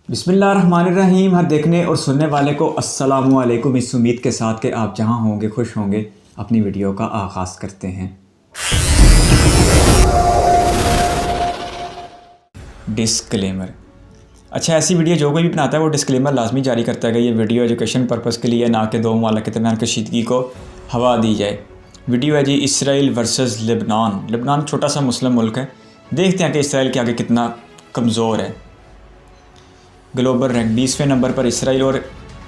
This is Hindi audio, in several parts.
बिस्मिल्लाहिर्रहमानिर्रहीम। हर देखने और सुनने वाले को अस्सलामु अलैकुम। इस उम्मीद के साथ कि आप जहां होंगे खुश होंगे, अपनी वीडियो का आगाज़ करते हैं। डिस्क्लेमर। अच्छा, ऐसी वीडियो जो कोई भी बनाता है वो डिस्क्लेमर लाजमी जारी करता है कि ये वीडियो एजुकेशन पर्पज़ के लिए, ना कि दो ममालिक के दरमियान कशीदगी को हवा दी जाए। वीडियो है जी इसराइल वर्सेस लेबनान। लेबनान छोटा सा मुस्लिम मुल्क है। देखते हैं कि इसराइल के आगे कितना कमज़ोर है। ग्लोबल रैंक 20वें नंबर पर इसराइल और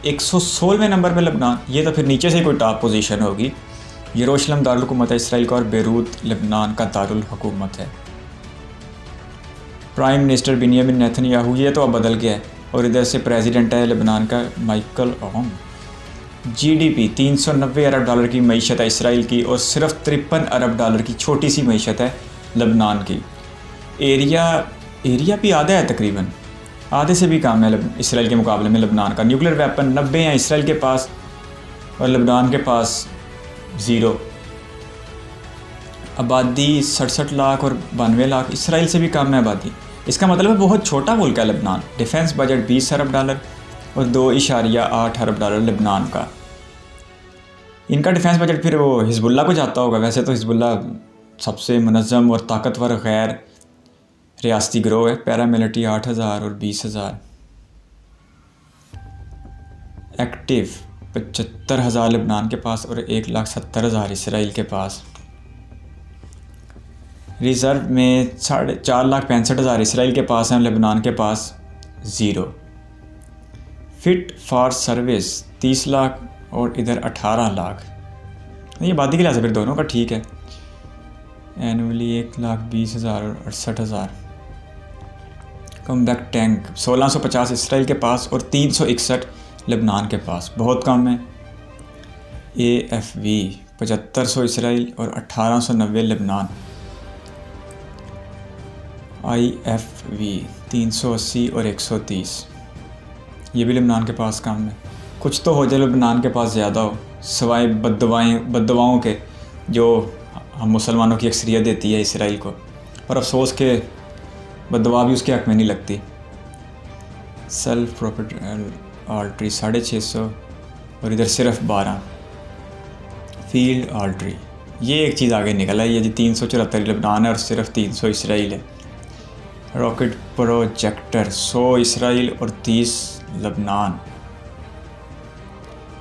116वें नंबर पर लेबनान। ये तो फिर नीचे से कोई टॉप पोजीशन होगी। यरूशलेम दारुल हुकूमत है इसराइल का और बेरूत लेबनान का दारुल हुकूमत है। प्राइम मिनिस्टर बिन्यामिन नेतन्याहू, ये तो अब बदल गया है। और इधर से प्रेसिडेंट है लेबनान का माइकल ओन। जीडीपी 390 अरब डॉलर की मईशत है इसराइल की और सिर्फ 53 अरब डॉलर की छोटी सी मईशत है लेबनान की। एरिया भी आधा है, तकरीबन आधे से भी कम है इसराइल के मुकाबले में लेबनान का। न्यूक्लियर वेपन 90 हैं इसराइल के पास और लेबनान के पास 0। आबादी 67 लाख और 92 लाख, इसराइल से भी कम है आबादी। इसका मतलब है बहुत छोटा मुल्क है लेबनान। डिफेंस बजट 20 अरब डॉलर और 2.8 अरब डॉलर लेबनान का। इनका डिफेंस बजट फिर वो हिजबुल्ला को जाता होगा। वैसे तो हिजबुल्ला सबसे मुनज़्ज़म और ताकतवर गैर रियासती गिरोह है। पैरामिलिट्री 8,000 और 20,000। एक्टिव 75,000 लेबनान के पास और 1,70,000 इसराइल के पास। रिज़र्व में 4,65,000 इसराइल के पास हैं, लेबनान के पास 0। फिट फॉर सर्विस 30 लाख और इधर 18 लाख। ये आबादी के लिहाज से फिर दोनों का ठीक है। एनुअली 1,20,000 और 68,000। कमबैक टैंक 1650 इसराइल के पास और 361 लेबनान के पास, बहुत कम है। AFV 7500 इसराइल और 1890 लेबनान। IFV 380 और 130, ये भी लेबनान के पास कम है। कुछ तो हो जाए लेबनान के पास ज़्यादा हो, सवाए बद्दुआओं के जो हम मुसलमानों की अक्सरियत देती है इसराइल को। और अफसोस के बददुआ भी उसके हक़ में नहीं लगती। सेल्फ प्रोपेट आर्टरी 650 और इधर सिर्फ 12। फील्ड आर्टरी, ये एक चीज़ आगे निकला है। ये जी 374 लेबनान है और सिर्फ 300 इसराइल है। रॉकेट प्रोजेक्टर 100 इसराइल और 30 लेबनान।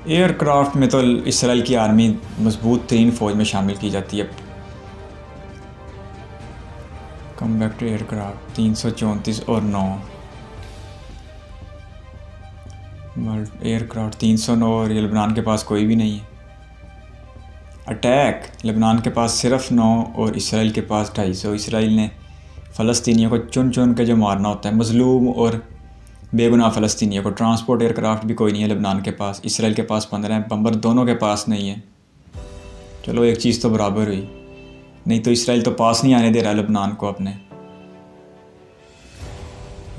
एयरक्राफ्ट में तो इसराइल की आर्मी मजबूत तरीन फ़ौज में शामिल की जाती है। कम्बैक्ट एयरक्राफ्ट 334 और 9। एयरक्राफ्ट 309 और लेबनान के पास कोई भी नहीं है। अटैक लेबनान के पास सिर्फ 9 और इसराइल के पास 250। इसराइल ने फ़लस्तीनियों को चुन चुन के जो मारना होता है, मज़लूम और बेगुनाह फ़लस्तीनियों को। ट्रांसपोर्ट एयरक्राफ्ट भी कोई नहीं है लेबनान के पास। इसराइल के पास 15 हैं, बम्बर दोनों के पास नहीं है। चलो एक चीज़ तो बराबर हुई, नहीं तो इसराइल तो पास नहीं आने दे रहा लेबनान को अपने।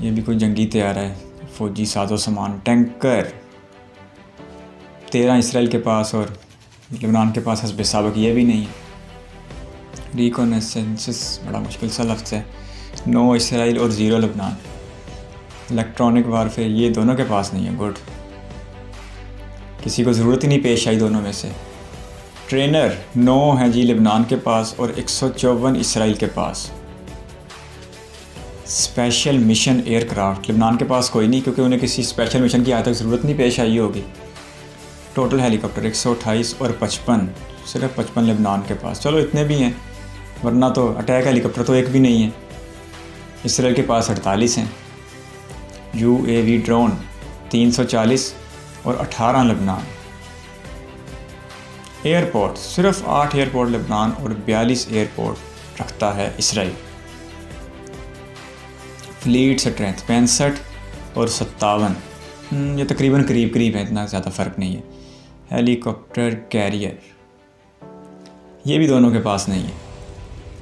ये भी कोई जंगी तैयार है, फ़ौजी साजो सामान। टैंकर 13 इसराइल के पास और लेबनान के पास हस्ब साबिक़ ये भी नहीं है। रिकॉनेसेंस बड़ा मुश्किल सा लफ्ज़ है। 9 इसराइल और 0 लेबनान। इलेक्ट्रॉनिक वारफेयर ये दोनों के पास नहीं है। गुड, किसी को ज़रूरत ही नहीं पेश आई दोनों में से। ट्रेनर 9 है जी लेबनान के पास और 154 इसराइल के पास। स्पेशल मिशन एयरक्राफ्ट लेबनान के पास कोई नहीं, क्योंकि उन्हें किसी स्पेशल मिशन की आज तक ज़रूरत नहीं पेश आई होगी। टोटल हेलीकॉप्टर 128 और 55, सिर्फ 55 लेबनान के पास। चलो इतने भी हैं, वरना तो अटैक हेलीकॉप्टर तो एक भी नहीं है। इसराइल के पास 48 हैं। UAV ड्रोन 340 और 18 लेबनान। एयरपोर्ट सिर्फ 8 एयरपोर्ट लेबनान और 42 एयरपोर्ट रखता है इसराइल। फ्लीट स्ट्रेंथ 65 और 57, ये तकरीबन करीब है, इतना ज़्यादा फ़र्क नहीं है। हेलीकॉप्टर कैरियर ये भी दोनों के पास नहीं है।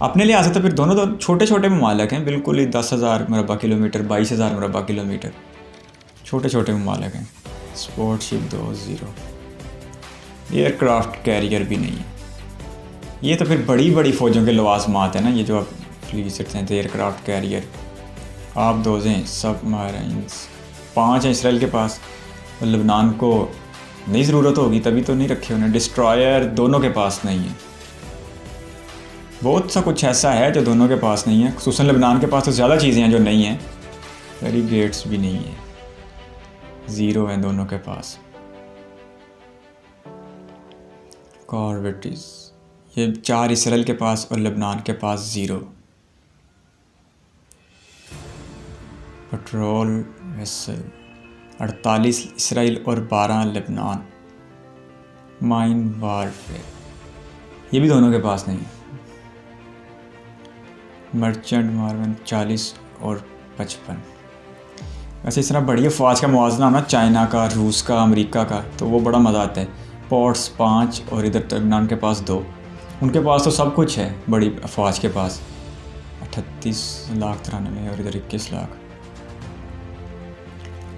अपने लिहाज से तो फिर दोनों तो छोटे छोटे ममालिक हैं, बिल्कुल ही 10,000 मुरबा किलोमीटर, 22,000 मुरबा किलोमीटर, छोटे छोटे ममालिक हैं। Sport ship 20। एयरक्राफ्ट कैरियर भी नहीं है। ये तो फिर बड़ी बड़ी फ़ौजों के लवाजमात है ना, ये जो आप फ्लीट हैं। एयरक्राफ्ट कैरियर आप दोजें सबमरीन्स 5 हैं इसराइल के पास, और लेबनान को नहीं ज़रूरत होगी तभी तो नहीं रखे उन्हें। डिस्ट्रॉयर दोनों के पास नहीं है। बहुत सा कुछ ऐसा है जो दोनों के पास नहीं है, खुसूसन लेबनान के पास तो ज़्यादा चीज़ें हैं जो नहीं हैं। फेरीगेट्स भी नहीं है, 0 हैं दोनों के पास। कॉर्वेटिस, ये 4 इसराइल के पास और लेबनान के पास 0। पेट्रोल वेसल 48 इसराइल और 12 लेबनान। माइन वारफेयर, ये भी दोनों के पास नहीं। मर्चेंट मार्वन 40 और 55। वैसे इस तरह बड़ी अफवाज का मुवाजना होना चाइना का, रूस का, अमेरिका का, तो वो बड़ा मज़ा आता है। पोर्ट्स 5 और इधर लेबनान के पास 2। उनके पास तो सब कुछ है बड़ी अफवाज के पास। 38,93,000 और इधर 21 लाख।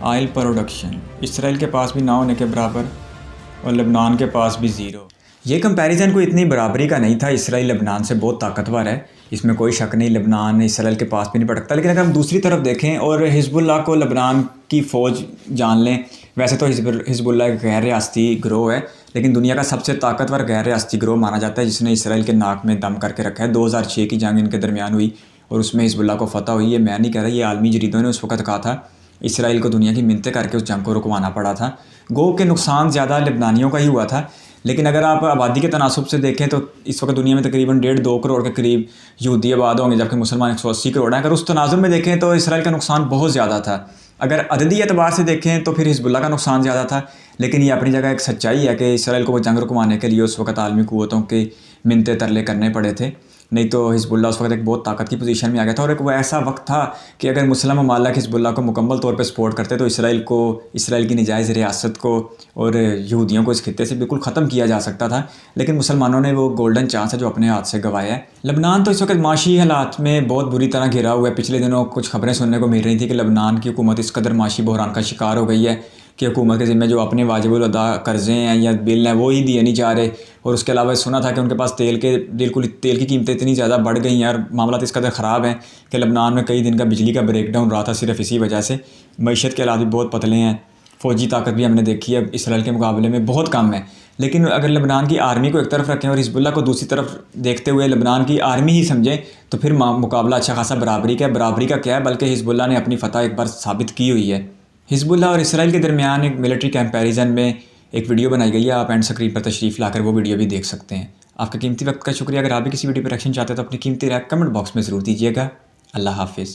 ऑयल प्रोडक्शन इसराइल के पास भी ना होने के बराबर और लेबनान के पास भी 0। ये कंपैरिजन कोई इतनी बराबरी का नहीं था। इसराइल लेबनान से बहुत ताकतवर है, इसमें कोई शक नहीं। लेबनान इसराइल के पास भी नहीं पड़ता। लेकिन अगर हम दूसरी तरफ देखें और हिजबुल्लाह को लेबनान की फ़ौज जान लें, वैसे तो हिजबुल्लाह एक गैर रियासती गिरोह है, लेकिन दुनिया का सबसे ताकतवर गैर रियासती गिरोह माना जाता है, जिसने इसराइल के नाक में दम करके रखा है। 2006 की जंग इनके दरमियान हुई और उसमें हिजबुल्लाह को फतह हुई है। मैं नहीं कह रहा, ये आलमी जरीदों ने उस वक्त कहा था। इसराइल को दुनिया की मिन्नतें करके उस जंग को रुकवाना पड़ा था। गो के नुकसान ज़्यादा लेबनानियों का ही हुआ था। लेकिन अगर आप आबादी के तनासुब से देखें तो इस वक्त दुनिया में तकरीबन 1.5-2 करोड़ के करीब यहूदी आबाद होंगे, जबकि मुसलमान 180 करोड़ हैं। अगर उस तनाजुर में देखें तो इसराइल का नुकसान बहुत ज़्यादा था। अगर अददी एतबार से देखें तो फिर हिजबुल्लाह का नुकसान ज़्यादा था। लेकिन ये अपनी जगह एक सच्चाई है कि इसराइल को वो जंग रुकवाने के लिए उस वक्त आलमी क़ुव्वतों के मिन्नते तरले करने पड़े थे, नहीं तो हिजबुल्लाह उस वक्त एक बहुत ताकत की पोजीशन में आ गया था। और एक वो ऐसा वक्त था कि अगर मुस्लिम ममालिक हिजबुल्लाह को मुकम्मल तौर पे सपोर्ट करते तो इसराइल की नजायज़ रियासत को और यहूदियों को इस खित्ते से बिल्कुल ख़त्म किया जा सकता था। लेकिन मुसलमानों ने वो गोल्डन चांस है जो अपने हाथ से गंवाया है। लेबनान तो इस वक्त माशी हालात में बहुत बुरी तरह घिरा हुआ है। पिछले दिनों कुछ खबरें सुनने को मिल रही थी कि लेबनान की हुकूमत इस कदर माशी बहरान का शिकार हो गई है कि हुकूमत के ज़िम्मे जो अपने वाजिबुल अदा कर्ज़े हैं या बिल हैं वो ही दिए नहीं जा रहे। और उसके अलावा सुना था कि उनके पास तेल की कीमतें इतनी ज़्यादा बढ़ गई हैं और मामला इस कदर ख़राब हैं कि लेबनान में कई दिन का बिजली का ब्रेकडाउन रहा था सिर्फ इसी वजह से। मईशत के हालात भी बहुत पतले हैं। फ़ौजी ताकत भी हमने देखी है इसराइल के मुकाबले में बहुत कम है। लेकिन अगर लेबनान की आर्मी को एक तरफ रखें और हिजबुल्लाह को दूसरी तरफ देखते हुए लेबनान की आर्मी ही समझें तो फिर मुकाबला अच्छा खासा बराबरी का है। बराबरी का क्या है, बल्कि हिजबुल्लाह ने अपनी फ़तह एक बार साबित की हुई है। हिजबुल्लाह और इसराइल के दरमियान एक मिलिट्री कंपैरिजन में एक वीडियो बनाई गई है, आप एंड स्क्रीन पर तशरीफ़ लाकर वो वीडियो भी देख सकते हैं। आपका कीमती वक्त का शुक्रिया। अगर आप भी किसी वीडियो पर रिएक्शन चाहते हैं तो अपनी कीमती राय कमेंट बॉक्स में ज़रूर दीजिएगा। अल्लाह हाफिज़।